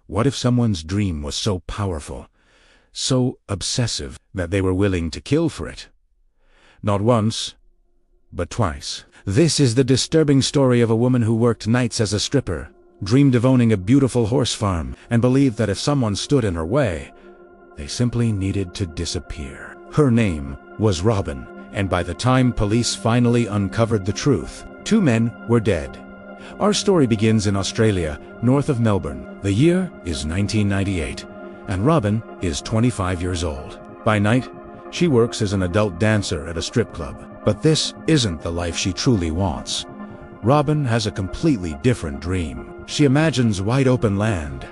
What if someone's dream was so powerful, so obsessive, that they were willing to kill for it? Not once, but twice. This is the disturbing story of a woman who worked nights as a stripper, dreamed of owning a beautiful horse farm, and believed that if someone stood in her way, they simply needed to disappear. Her name was Robin, and by the time police finally uncovered the truth, 2 men were dead. Our story begins in Australia, north of Melbourne. The year is 1998, and Robin is 25 years old. By night, she works as an adult dancer at a strip club. But this isn't the life she truly wants. Robin has a completely different dream. She imagines wide-open land,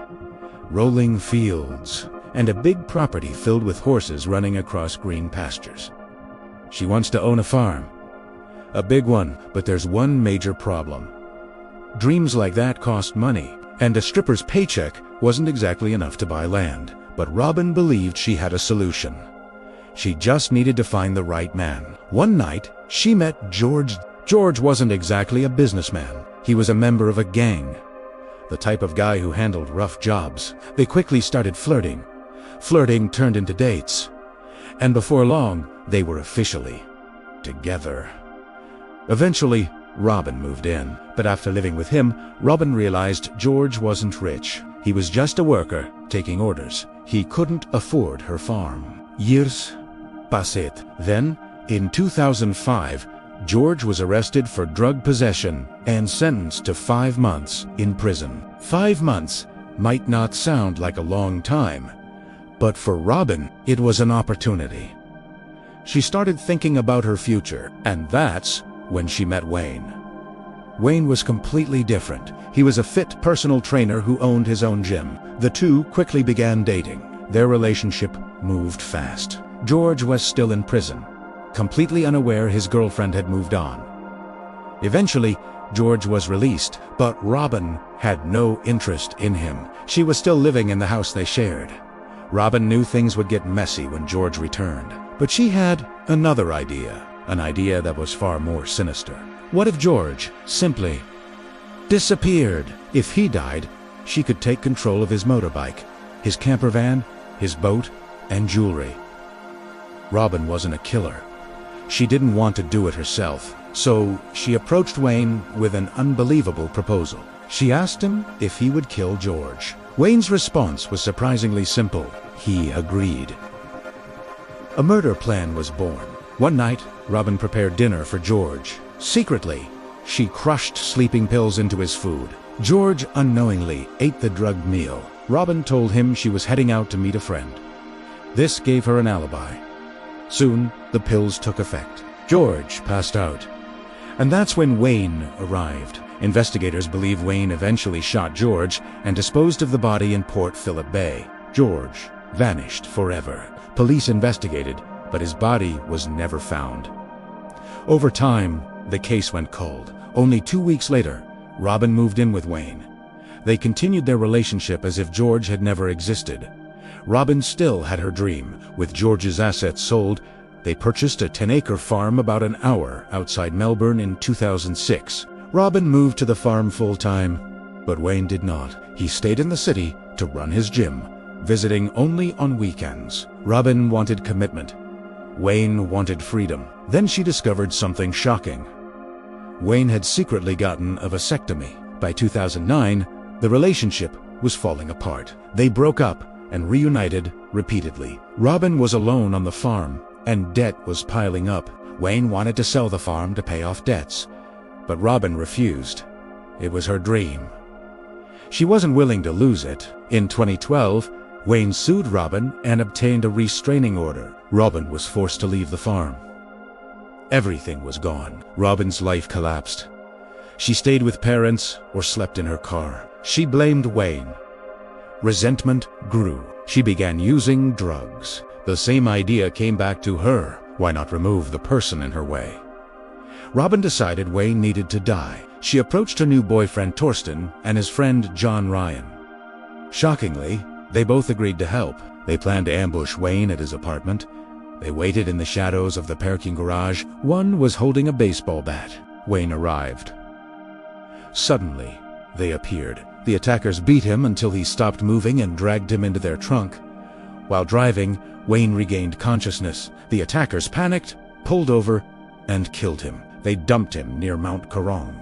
rolling fields, and a big property filled with horses running across green pastures. She wants to own a farm. A big one, but there's one major problem. Dreams like that cost money, and a stripper's paycheck wasn't exactly enough to buy land. But Robin believed she had a solution. She just needed to find the right man. One night, she met George. George wasn't exactly a businessman. He was a member of a gang, the type of guy who handled rough jobs. They quickly started flirting. Flirting turned into dates. And before long, they were officially together. Eventually, Robin moved in. But after living with him, Robin realized George wasn't rich. He was just a worker, taking orders. He couldn't afford her farm. Years passed. Then, in 2005, George was arrested for drug possession and sentenced to 5 months in prison. 5 months might not sound like a long time, but for Robin, it was an opportunity. She started thinking about her future, and that's when she met Wayne. Wayne was completely different. He was a fit personal trainer who owned his own gym. The two quickly began dating. Their relationship moved fast. George was still in prison, completely unaware his girlfriend had moved on. Eventually, George was released, but Robin had no interest in him. She was still living in the house they shared. Robin knew things would get messy when George returned. But she had another idea, an idea that was far more sinister. What if George simply disappeared? If he died, she could take control of his motorbike, his camper van, his boat, and jewelry. Robin wasn't a killer. She didn't want to do it herself, so she approached Wayne with an unbelievable proposal. She asked him if he would kill George. Wayne's response was surprisingly simple. He agreed. A murder plan was born. One night, Robin prepared dinner for George. Secretly, she crushed sleeping pills into his food. George unknowingly ate the drugged meal. Robin told him she was heading out to meet a friend. This gave her an alibi. Soon, the pills took effect. George passed out. And that's when Wayne arrived. Investigators believe Wayne eventually shot George and disposed of the body in Port Phillip Bay. George vanished forever. Police investigated, but his body was never found. Over time, the case went cold. Only 2 weeks later, Robin moved in with Wayne. They continued their relationship as if George had never existed. Robin still had her dream. With George's assets sold, they purchased a 10-acre farm about an hour outside Melbourne in 2006. Robin moved to the farm full-time, but Wayne did not. He stayed in the city to run his gym, visiting only on weekends. Robin wanted commitment. Wayne wanted freedom. Then she discovered something shocking. Wayne had secretly gotten a vasectomy. By 2009, the relationship was falling apart. They broke up and reunited repeatedly. Robin was alone on the farm, and debt was piling up. Wayne wanted to sell the farm to pay off debts, but Robin refused. It was her dream. She wasn't willing to lose it. In 2012, Wayne sued Robin and obtained a restraining order. Robin was forced to leave the farm. Everything was gone. Robin's life collapsed. She stayed with parents or slept in her car. She blamed Wayne. Resentment grew. She began using drugs. The same idea came back to her. Why not remove the person in her way? Robin decided Wayne needed to die. She approached her new boyfriend Torsten and his friend John Ryan. Shockingly, they both agreed to help. They planned to ambush Wayne at his apartment. They waited in the shadows of the parking garage. One was holding a baseball bat. Wayne arrived. Suddenly, they appeared. The attackers beat him until he stopped moving and dragged him into their trunk. While driving, Wayne regained consciousness. The attackers panicked, pulled over, and killed him. They dumped him near Mount Corong.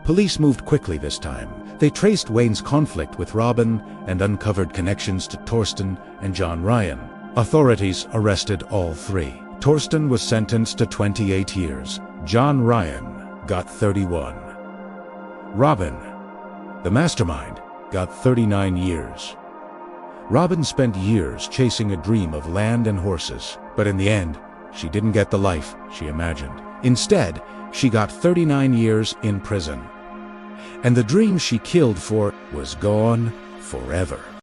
Police moved quickly this time. They traced Wayne's conflict with Robin and uncovered connections to Torsten and John Ryan. Authorities arrested all three. Torsten was sentenced to 28 years. John Ryan got 31. Robin, the mastermind, got 39 years. Robin spent years chasing a dream of land and horses, but in the end, she didn't get the life she imagined. Instead, she got 39 years in prison. And the dream she killed for was gone forever.